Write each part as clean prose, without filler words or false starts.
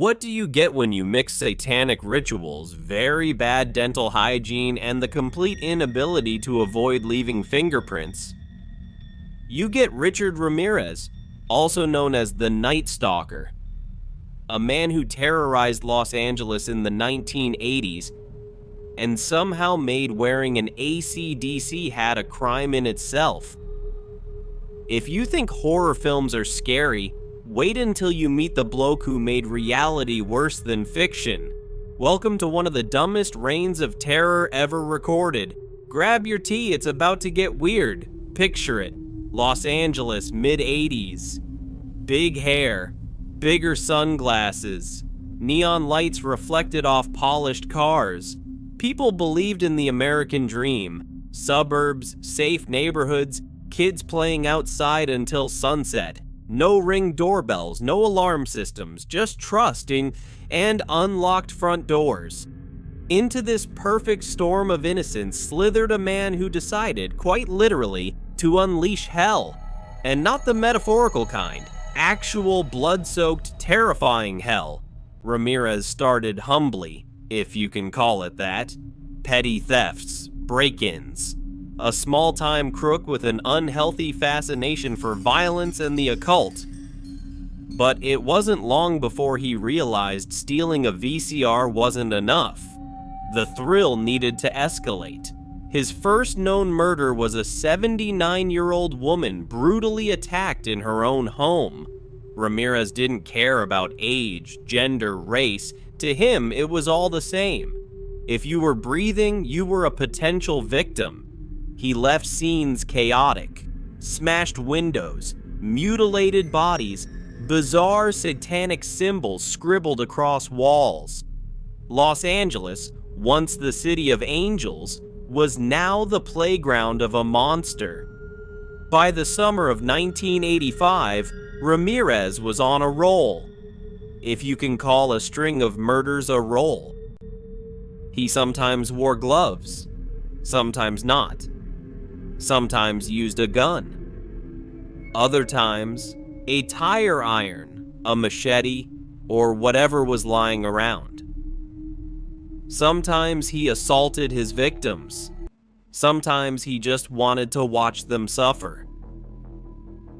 What do you get when you mix satanic rituals, very bad dental hygiene, and the complete inability to avoid leaving fingerprints? You get Richard Ramirez, also known as the Night Stalker, a man who terrorized Los Angeles in the 1980s and somehow made wearing an AC/DC hat a crime in itself. If you think horror films are scary, wait until you meet the bloke who made reality worse than fiction. Welcome to one of the dumbest reigns of terror ever recorded. Grab your tea, it's about to get weird. Picture it. Los Angeles, mid-80s. Big hair, bigger sunglasses, neon lights reflected off polished cars. People believed in the American dream. Suburbs, safe neighborhoods, kids playing outside until sunset. No ring doorbells, no alarm systems, just trusting and unlocked front doors. Into this perfect storm of innocence slithered a man who decided, quite literally, to unleash hell. And not the metaphorical kind, actual blood-soaked, terrifying hell. Ramirez started humbly, if you can call it that. Petty thefts, break-ins. A small-time crook with an unhealthy fascination for violence and the occult. But it wasn't long before he realized stealing a VCR wasn't enough. The thrill needed to escalate. His first known murder was a 79-year-old woman brutally attacked in her own home. Ramirez didn't care about age, gender, race. To him, it was all the same. If you were breathing, you were a potential victim. He left scenes chaotic, smashed windows, mutilated bodies, bizarre satanic symbols scribbled across walls. Los Angeles, once the city of angels, was now the playground of a monster. By the summer of 1985, Ramirez was on a roll, if you can call a string of murders a roll. He sometimes wore gloves, sometimes not. Sometimes used a gun. Other times, a tire iron, a machete, or whatever was lying around. Sometimes he assaulted his victims. Sometimes he just wanted to watch them suffer.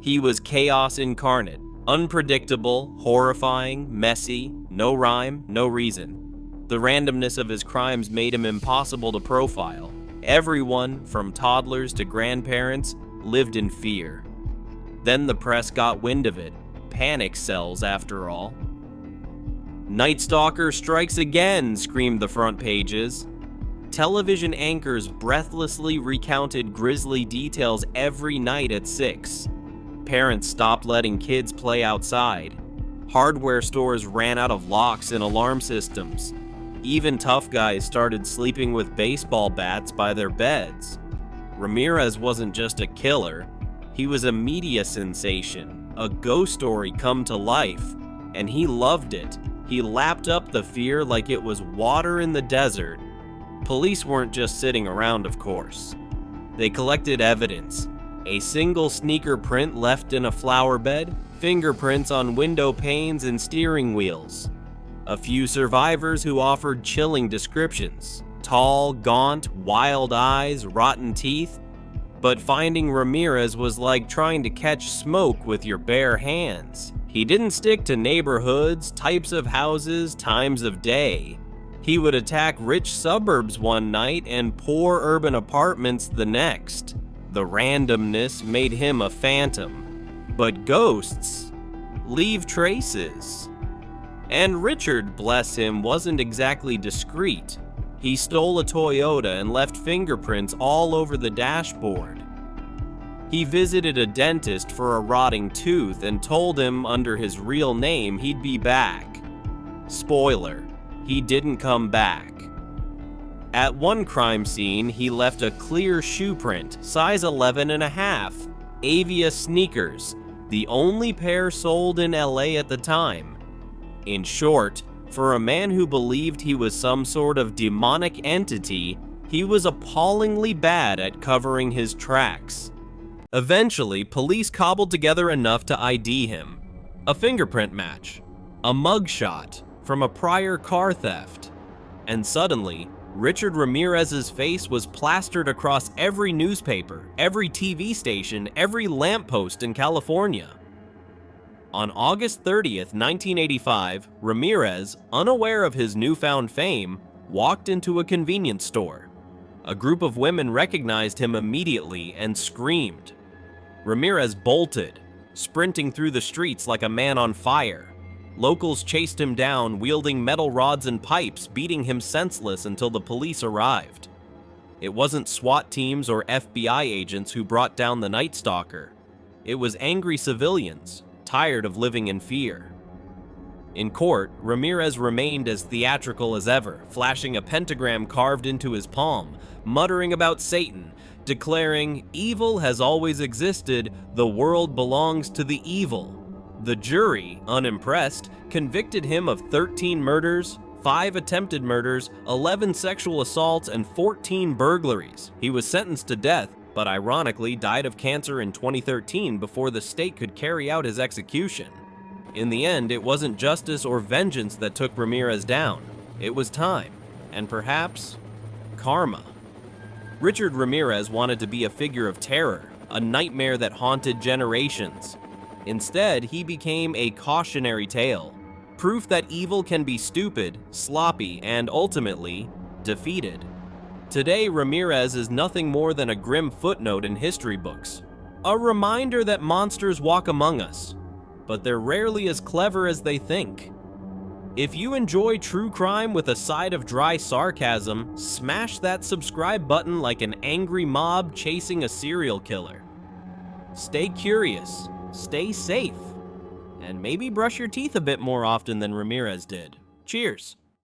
He was chaos incarnate, unpredictable, horrifying, messy, no rhyme, no reason. The randomness of his crimes made him impossible to profile. Everyone, from toddlers to grandparents, lived in fear. Then the press got wind of it. Panic sells, after all. "Night Stalker strikes again," screamed the front pages. Television anchors breathlessly recounted grisly details every night at 6. Parents stopped letting kids play outside. Hardware stores ran out of locks and alarm systems. Even tough guys started sleeping with baseball bats by their beds. Ramirez wasn't just a killer, he was a media sensation, a ghost story come to life, and he loved it. He lapped up the fear like it was water in the desert. Police weren't just sitting around, of course. They collected evidence. A single sneaker print left in a flower bed, fingerprints on window panes and steering wheels. A few survivors who offered chilling descriptions. Tall, gaunt, wild eyes, rotten teeth. But finding Ramirez was like trying to catch smoke with your bare hands. He didn't stick to neighborhoods, types of houses, times of day. He would attack rich suburbs one night and poor urban apartments the next. The randomness made him a phantom. But ghosts leave traces. And Richard, bless him, wasn't exactly discreet. He stole a Toyota and left fingerprints all over the dashboard. He visited a dentist for a rotting tooth and told him under his real name he'd be back. Spoiler, he didn't come back. At one crime scene, he left a clear shoe print, size 11.5, Avia sneakers, the only pair sold in LA at the time. In short, for a man who believed he was some sort of demonic entity, he was appallingly bad at covering his tracks. Eventually, police cobbled together enough to ID him. A fingerprint match, a mugshot, from a prior car theft. And suddenly, Richard Ramirez's face was plastered across every newspaper, every TV station, every lamppost in California. On August 30th, 1985, Ramirez, unaware of his newfound fame, walked into a convenience store. A group of women recognized him immediately and screamed. Ramirez bolted, sprinting through the streets like a man on fire. Locals chased him down, wielding metal rods and pipes, beating him senseless until the police arrived. It wasn't SWAT teams or FBI agents who brought down the Night Stalker. It was angry civilians, tired of living in fear. In court, Ramirez remained as theatrical as ever, flashing a pentagram carved into his palm, muttering about Satan, declaring, "Evil has always existed, the world belongs to the evil." The jury, unimpressed, convicted him of 13 murders, 5 attempted murders, 11 sexual assaults, and 14 burglaries. He was sentenced to death, but ironically died of cancer in 2013 before the state could carry out his execution. In the end, it wasn't justice or vengeance that took Ramirez down. It was time, and perhaps karma. Richard Ramirez wanted to be a figure of terror, a nightmare that haunted generations. Instead, he became a cautionary tale, proof that evil can be stupid, sloppy, and ultimately defeated. Today, Ramirez is nothing more than a grim footnote in history books, a reminder that monsters walk among us, but they're rarely as clever as they think. If you enjoy true crime with a side of dry sarcasm, smash that subscribe button like an angry mob chasing a serial killer. Stay curious, stay safe, and maybe brush your teeth a bit more often than Ramirez did. Cheers!